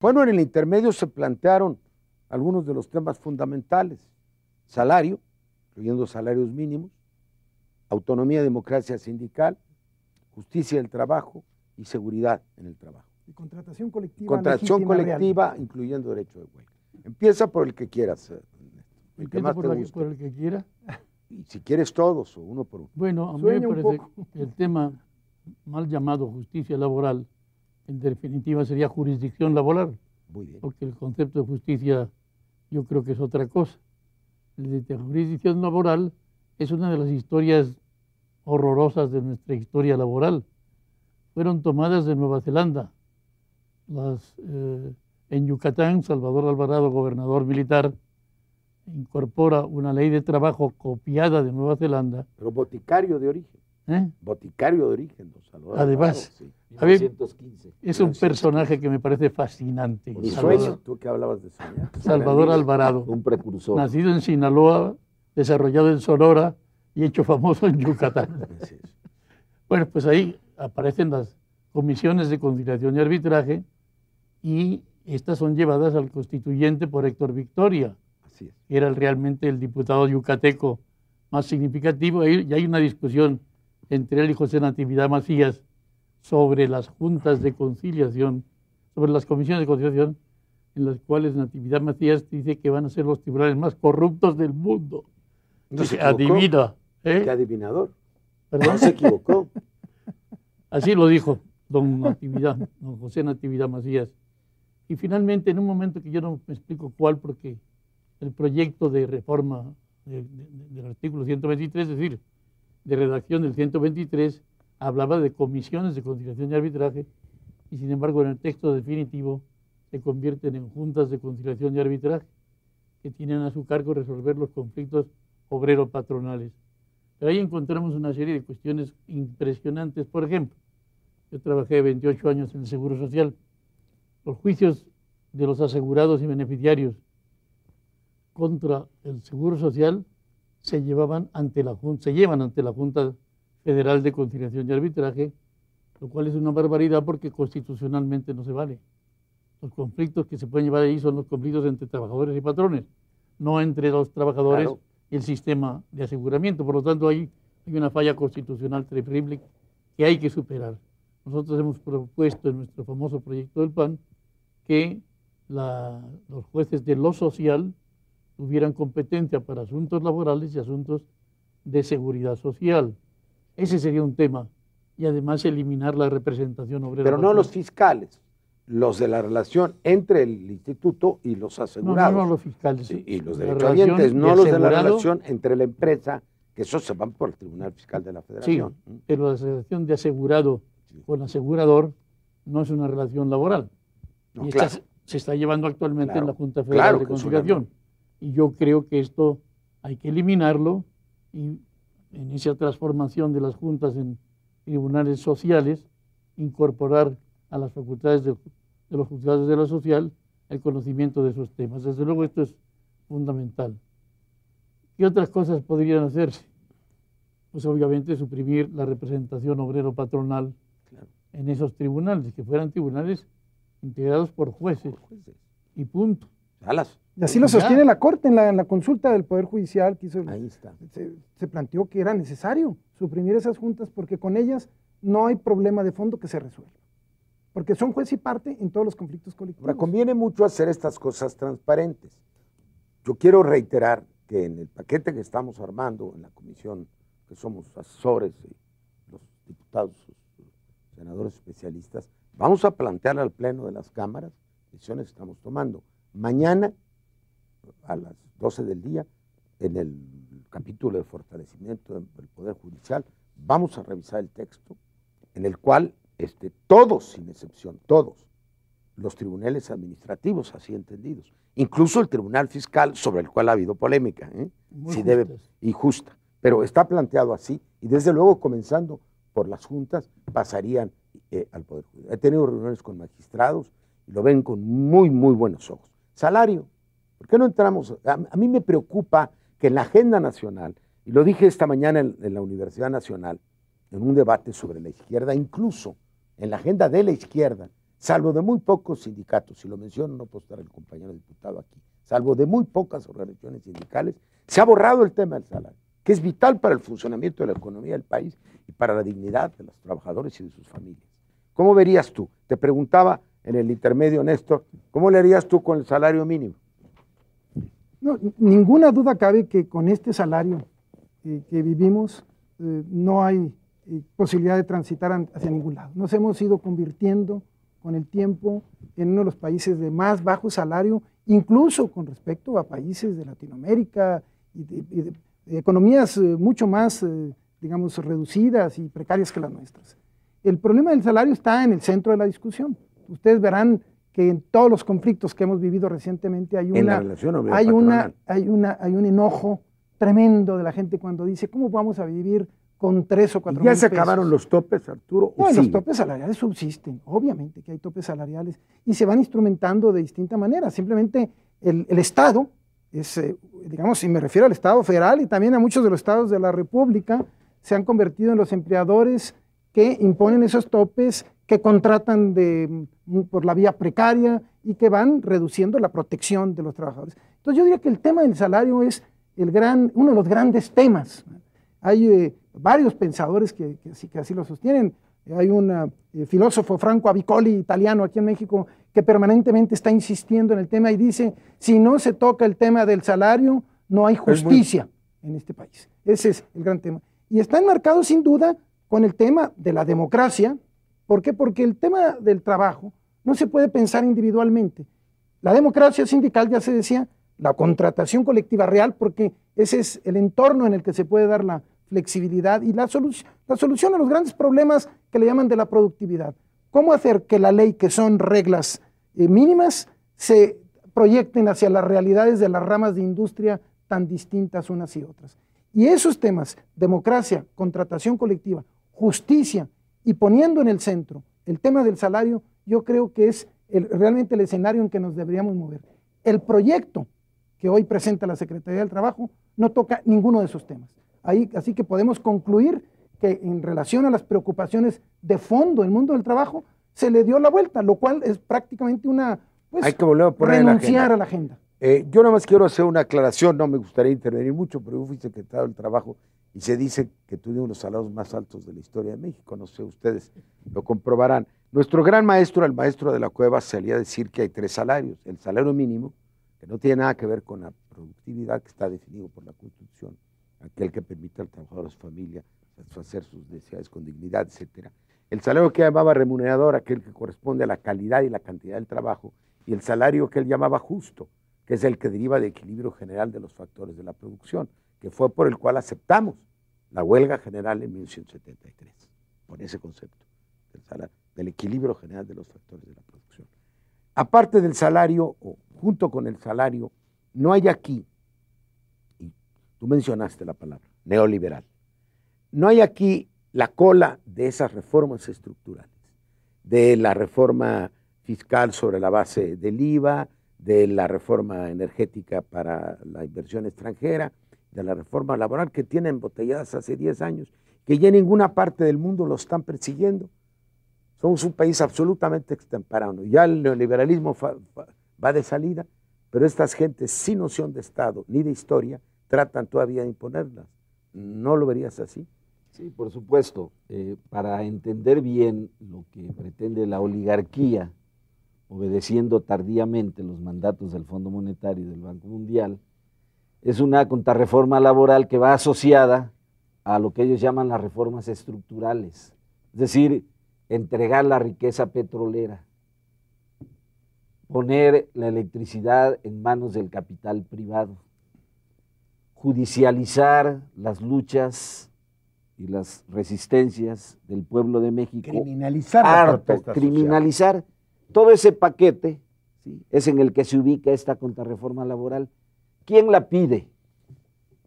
Bueno, en el intermedio se plantearon algunos de los temas fundamentales: salario, incluyendo salarios mínimos, autonomía y democracia sindical, justicia del trabajo y seguridad en el trabajo. Y contratación colectiva. Contratación legítima, colectiva, real. incluyendo derecho de huelga. Empieza por el que quieras, el que Empieza más por, te la- guste. por el que quiera. Y si quieres todos o uno por uno. Bueno, a mí Sueña me un parece poco. que el tema mal llamado justicia laboral, en definitiva sería jurisdicción laboral, Muy bien. porque el concepto de justicia yo creo que es otra cosa. El de jurisdicción laboral es una de las historias horrorosas de nuestra historia laboral. Fueron tomadas de Nueva Zelanda. En Yucatán, Salvador Alvarado, gobernador militar, incorpora una ley de trabajo copiada de Nueva Zelanda. Pero boticario de origen. ¿eh? Boticario de origen, don Salvador Además, Alvarado, sí. A ver, 1915. es un personaje que me parece fascinante. Mi Salvador, sueño, tú que hablabas de soñar. Salvador Alvarado, Un precursor. nacido en Sinaloa, desarrollado en Sonora y hecho famoso en Yucatán. Así es. Bueno, pues ahí aparecen las comisiones de conciliación y arbitraje y estas son llevadas al constituyente por Héctor Victoria, Así es. que era realmente el diputado yucateco más significativo. Y hay una discusión entre él y José Natividad Macías sobre las juntas de conciliación, sobre las comisiones de conciliación, en las cuales Natividad Macías dice que van a ser los tribunales más corruptos del mundo. No se Dice, equivocó. adivina. Qué adivinador. ¿Perdón? No se equivocó. Así lo dijo don José Natividad Macías. Y finalmente, en un momento que yo no me explico cuál, porque el proyecto de reforma del artículo 123, es decir, de redacción del 123, hablaba de comisiones de conciliación y arbitraje, y sin embargo en el texto definitivo se convierten en juntas de conciliación y arbitraje, que tienen a su cargo resolver los conflictos obrero-patronales. Pero ahí encontramos una serie de cuestiones impresionantes. Por ejemplo, yo trabajé 28 años en el Seguro Social. Los juicios de los asegurados y beneficiarios contra el Seguro Social se llevan ante la Junta Federal de Conciliación y Arbitraje, lo cual es una barbaridad porque constitucionalmente no se vale. Los conflictos que se pueden llevar ahí son los conflictos entre trabajadores y patrones, no entre los trabajadores Claro. y el sistema de aseguramiento. Por lo tanto, ahí hay una falla constitucional terrible que hay que superar. Nosotros hemos propuesto en nuestro famoso proyecto del PAN que los jueces de lo social tuvieran competencia para asuntos laborales y asuntos de seguridad social. Ese sería un tema. Y además eliminar la representación obrera. Pero no los fiscales, los de la relación entre el instituto y los asegurados. No los fiscales. Sí, y los La derechohabientes, relación no los de la asegurado, relación entre la empresa, que esos se van por el Tribunal Fiscal de la Sí, Federación. pero la relación de asegurado con asegurador no es una relación laboral. No, Y claro. se está llevando actualmente Claro, en la Junta Federal claro de que es una Conciliación. Y yo creo que esto hay que eliminarlo y en esa transformación de las juntas en tribunales sociales, incorporar a las facultades de los juzgados de lo social el conocimiento de esos temas. Desde luego esto es fundamental. ¿Qué otras cosas podrían hacerse? Pues obviamente suprimir la representación obrero-patronal en esos tribunales, que fueran tribunales integrados por jueces y punto. Alas. Y así lo Ya. sostiene la Corte en la consulta del Poder Judicial que hizo. Ahí está. Se planteó que era necesario suprimir esas juntas porque con ellas no hay problema de fondo que se resuelva. Porque son juez y parte en todos los conflictos colectivos. Ahora, conviene mucho hacer estas cosas transparentes. Yo quiero reiterar que en el paquete que estamos armando en la comisión, que somos asesores y los diputados, senadores especialistas, vamos a plantear al Pleno de las cámaras decisiones que estamos tomando. Mañana, a las 12 del día, en el capítulo de fortalecimiento del Poder Judicial, vamos a revisar el texto en el cual todos, sin excepción, todos, los tribunales administrativos, así entendidos, incluso el Tribunal Fiscal, sobre el cual ha habido polémica, Muy si debe, justas. y justa, pero está planteado así, y desde luego, comenzando por las juntas, pasarían al Poder Judicial. He tenido reuniones con magistrados y lo ven con muy, muy buenos ojos. Salario, ¿por qué no entramos? A mí me preocupa que en la agenda nacional, y lo dije esta mañana en la Universidad Nacional, en un debate sobre la izquierda, incluso en la agenda de la izquierda, salvo de muy pocos sindicatos, si lo menciono no puedo estar el compañero diputado aquí, salvo de muy pocas organizaciones sindicales, se ha borrado el tema del salario, que es vital para el funcionamiento de la economía del país y para la dignidad de los trabajadores y de sus familias. ¿Cómo verías tú? Te preguntaba en el intermedio, Néstor, ¿cómo le harías tú con el salario mínimo? No, ninguna duda cabe que con este salario que vivimos no hay posibilidad de transitar hacia ningún lado. Nos hemos ido convirtiendo con el tiempo en uno de los países de más bajo salario, incluso con respecto a países de Latinoamérica y de economías mucho más, digamos, reducidas y precarias que las nuestras. El problema del salario está en el centro de la discusión. Ustedes verán que en todos los conflictos que hemos vivido recientemente hay un enojo tremendo de la gente cuando dice, ¿cómo vamos a vivir con 3 o 4 mil pesos? ¿Ya se acabaron los topes, Arturo? No, los topes salariales subsisten, obviamente que hay topes salariales y se van instrumentando de distinta manera. Simplemente el Estado, digamos, si me refiero al Estado federal y también a muchos de los estados de la República, se han convertido en los empleadores que imponen esos topes, que contratan por la vía precaria y que van reduciendo la protección de los trabajadores. Entonces yo diría que el tema del salario es uno de los grandes temas. Hay varios pensadores que así lo sostienen. Hay un filósofo, Franco Avicoli, italiano, aquí en México, que permanentemente está insistiendo en el tema y dice, si no se toca el tema del salario, no hay justicia en este país. Ese es el gran tema. Y está enmarcado sin duda con el tema de la democracia. ¿Por qué? Porque el tema del trabajo no se puede pensar individualmente. La democracia sindical, ya se decía, la contratación colectiva real, porque ese es el entorno en el que se puede dar la flexibilidad y la solución a los grandes problemas que le llaman de la productividad. ¿Cómo hacer que la ley, que son reglas mínimas, se proyecten hacia las realidades de las ramas de industria tan distintas unas y otras? Y esos temas, democracia, contratación colectiva, justicia y poniendo en el centro el tema del salario, yo creo que es realmente el escenario en que nos deberíamos mover. El proyecto que hoy presenta la Secretaría del Trabajo no toca ninguno de esos temas. Así que podemos concluir que en relación a las preocupaciones de fondo del mundo del trabajo, se le dio la vuelta, lo cual es prácticamente hay que volver a poner renunciar a la agenda. Yo nada más quiero hacer una aclaración, no me gustaría intervenir mucho, pero yo fui secretario del Trabajo y se dice que tuvimos los salarios más altos de la historia de México, no sé, ustedes lo comprobarán. Nuestro gran maestro, el maestro de la Cueva, salía a decir que hay 3 salarios, el salario mínimo, que no tiene nada que ver con la productividad que está definido por la Constitución, aquel que permite al trabajador, a su familia, satisfacer sus necesidades con dignidad, etcétera. El salario que llamaba remunerador, aquel que corresponde a la calidad y la cantidad del trabajo, y el salario que él llamaba justo, que es el que deriva del equilibrio general de los factores de la producción, que fue por el cual aceptamos la huelga general en 1973, por ese concepto, del equilibrio general de los factores de la producción. Aparte del salario, o junto con el salario, no hay aquí, y tú mencionaste la palabra, neoliberal, no hay aquí la cola de esas reformas estructurales, de la reforma fiscal sobre la base del IVA, de la reforma energética para la inversión extranjera, de la reforma laboral que tienen embotelladas hace 10 años, que ya en ninguna parte del mundo lo están persiguiendo. Somos un país absolutamente extemporáneo. Ya el neoliberalismo va de salida, pero estas gentes sin noción de Estado ni de historia tratan todavía de imponerlas. ¿No lo verías así? Sí, por supuesto. Para entender bien lo que pretende la oligarquía, obedeciendo tardíamente los mandatos del Fondo Monetario y del Banco Mundial, es una contrarreforma laboral que va asociada a lo que ellos llaman las reformas estructurales, es decir, entregar la riqueza petrolera, poner la electricidad en manos del capital privado, judicializar las luchas y las resistencias del pueblo de México. Criminalizar la protesta social. Criminalizar todo ese paquete, ¿sí?, es en el que se ubica esta contrarreforma laboral. ¿Quién la pide?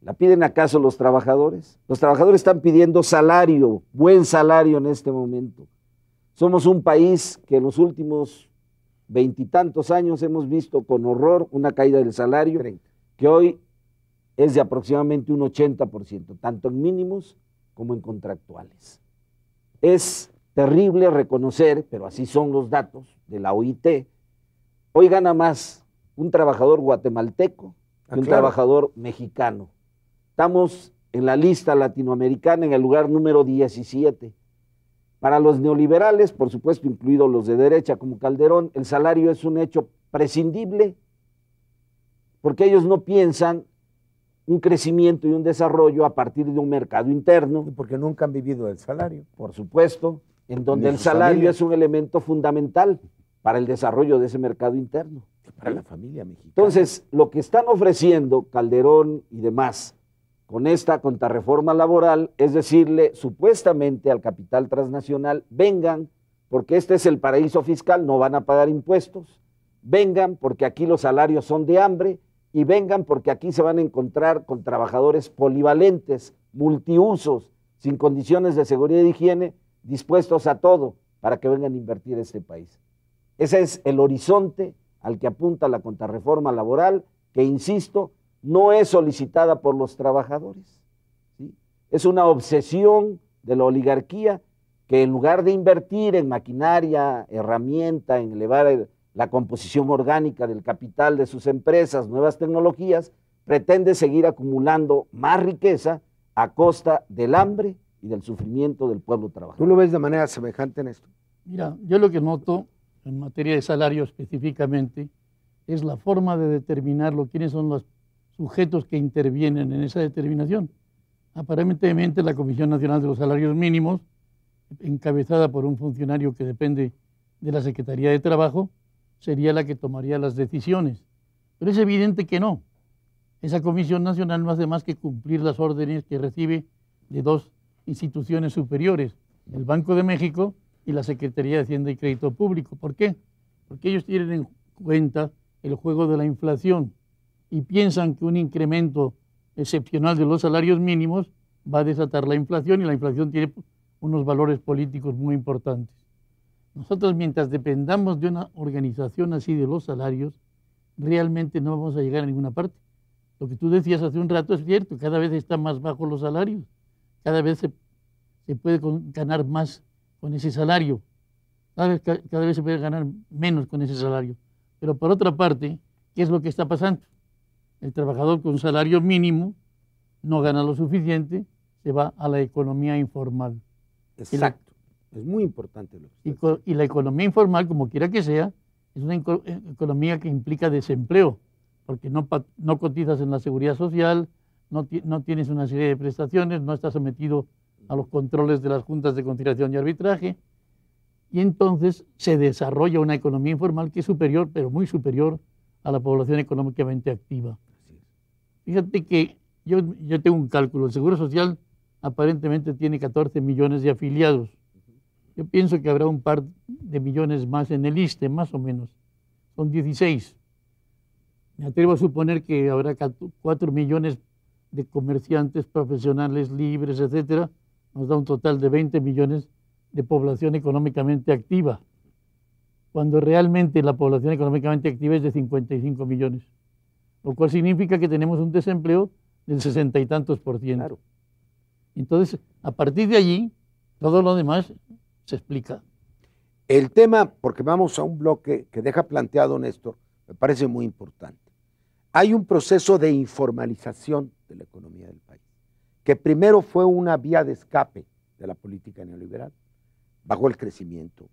¿La piden acaso los trabajadores? Los trabajadores están pidiendo salario, buen salario en este momento. Somos un país que en los últimos 20 y tantos años hemos visto con horror una caída del salario que hoy es de aproximadamente un 80%, tanto en mínimos como en contractuales. Es terrible reconocer, pero así son los datos de la OIT, hoy gana más un trabajador guatemalteco que un trabajador mexicano. Estamos en la lista latinoamericana en el lugar número 17. Para los neoliberales, por supuesto, incluidos los de derecha como Calderón, el salario es un hecho prescindible porque ellos no piensan un crecimiento y un desarrollo a partir de un mercado interno. Y porque nunca han vivido del salario. Por supuesto, en donde el salario es un elemento fundamental para el desarrollo de ese mercado interno. Para la familia mexicana. Entonces, lo que están ofreciendo Calderón y demás con esta contrarreforma laboral es decirle supuestamente al capital transnacional, vengan porque este es el paraíso fiscal, no van a pagar impuestos, vengan porque aquí los salarios son de hambre y vengan porque aquí se van a encontrar con trabajadores polivalentes, multiusos, sin condiciones de seguridad y de higiene, dispuestos a todo para que vengan a invertir en este país. Ese es el horizonte al que apunta la contrarreforma laboral, que, insisto, no es solicitada por los trabajadores, ¿sí? Es una obsesión de la oligarquía que en lugar de invertir en maquinaria, herramienta, en elevar la composición orgánica del capital de sus empresas, nuevas tecnologías, pretende seguir acumulando más riqueza a costa del hambre y del sufrimiento del pueblo trabajador. ¿Tú lo ves de manera semejante en esto? Mira, yo lo que noto en materia de salario específicamente es la forma de determinarlo, quiénes son los sujetos que intervienen en esa determinación. Aparentemente la Comisión Nacional de los Salarios Mínimos, encabezada por un funcionario que depende de la Secretaría de Trabajo, sería la que tomaría las decisiones. Pero es evidente que no. Esa Comisión Nacional no hace más que cumplir las órdenes que recibe de dos instituciones superiores, el Banco de México y la Secretaría de Hacienda y Crédito Público. ¿Por qué? Porque ellos tienen en cuenta el juego de la inflación y piensan que un incremento excepcional de los salarios mínimos va a desatar la inflación, y la inflación tiene unos valores políticos muy importantes. Nosotros, mientras dependamos de una organización así de los salarios, realmente no vamos a llegar a ninguna parte. Lo que tú decías hace un rato es cierto, cada vez están más bajos los salarios, cada vez se puede ganar más con ese salario, cada vez se puede ganar menos con ese salario. Pero por otra parte, ¿qué es lo que está pasando? El trabajador con salario mínimo no gana lo suficiente, se va a la economía informal. Exacto, es muy importante. Y la economía informal, como quiera que sea, es una economía que implica desempleo, porque no cotizas en la seguridad social, no tienes una serie de prestaciones, no estás sometido a los controles de las juntas de conciliación y arbitraje, y entonces se desarrolla una economía informal que es superior, pero muy superior a la población económicamente activa. Fíjate que yo tengo un cálculo, el Seguro Social aparentemente tiene 14 millones de afiliados. Yo pienso que habrá un par de millones más en el ISSSTE, más o menos. Son 16. Me atrevo a suponer que habrá 4 millones de comerciantes profesionales libres, etcétera. Nos da un total de 20 millones de población económicamente activa, cuando realmente la población económicamente activa es de 55 millones, lo cual significa que tenemos un desempleo del 60 y tantos %. Claro. Entonces, a partir de allí, todo lo demás se explica. El tema, porque vamos a un bloque que deja planteado Néstor, me parece muy importante. Hay un proceso de informalización de la economía del país, que primero fue una vía de escape de la política neoliberal, bajó el crecimiento.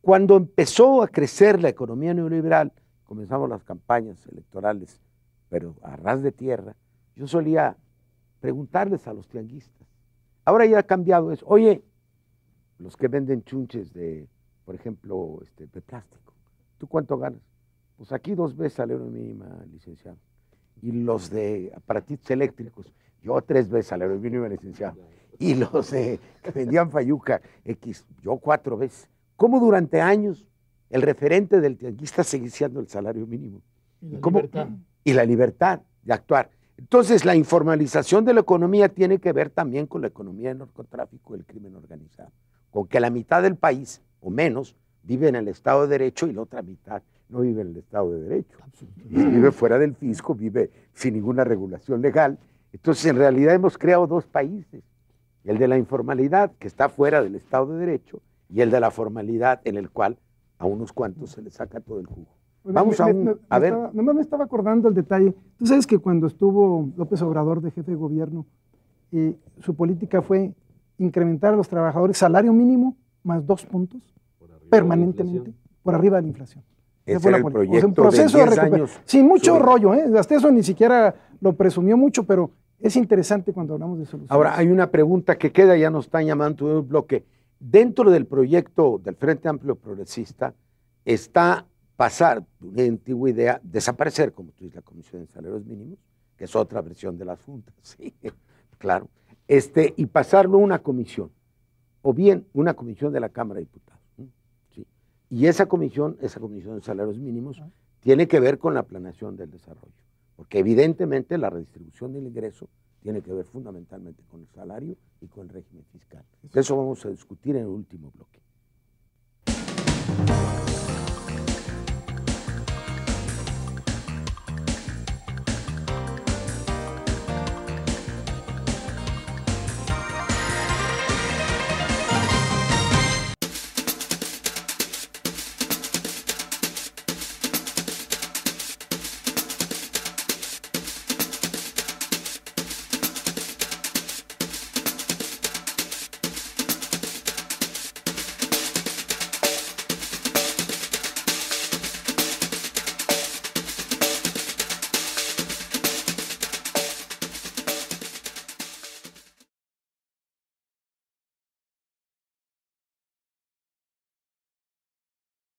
Cuando empezó a crecer la economía neoliberal, comenzamos las campañas electorales, pero a ras de tierra, yo solía preguntarles a los tianguistas. Ahora ya ha cambiado eso. Oye, los que venden chunches de, por ejemplo, de plástico, ¿tú cuánto ganas? Pues aquí 2 veces salario mínimo, licenciado. Y los de aparatitos eléctricos, yo 3 veces salario mínimo, licenciado. Y los que vendían fayuca X, yo 4 veces. ¿Cómo durante años el referente del tianguista seguía siendo el salario mínimo? Y la libertad de actuar. Entonces, la informalización de la economía tiene que ver también con la economía del narcotráfico y el crimen organizado, con que la mitad del país, o menos, vive en el Estado de Derecho y la otra mitad no vive en el Estado de Derecho. Vive fuera del fisco, vive sin ninguna regulación legal. Entonces, en realidad hemos creado 2 países. el de la informalidad, que está fuera del Estado de Derecho, y el de la formalidad, en el cual a unos cuantos se les saca todo el jugo. Vamos a ver. Nomás me estaba acordando el detalle. Tú sabes que cuando estuvo López Obrador de jefe de gobierno, su política fue incrementar a los trabajadores salario mínimo más 2 puntos permanentemente por arriba de la inflación. Ese era el proyecto, o sea, un proceso de de 10 recuperación. años. Sin mucho rollo, hasta eso ni siquiera lo presumió mucho, pero es interesante cuando hablamos de soluciones. Ahora, hay una pregunta que queda, ya nos están llamando todo el bloque. Dentro del proyecto del Frente Amplio Progresista está pasar de una antigua idea, desaparecer, como tú dices, la Comisión de Salarios Mínimos, que es otra versión de la Junta, sí, claro, y pasarlo a una comisión, o bien una comisión de la Cámara de Diputados. ¿Sí? Y esa comisión de salarios mínimos, tiene que ver con la planeación del desarrollo, porque evidentemente la redistribución del ingreso tiene que ver fundamentalmente con el salario y con el régimen fiscal. De eso vamos a discutir en el último bloque.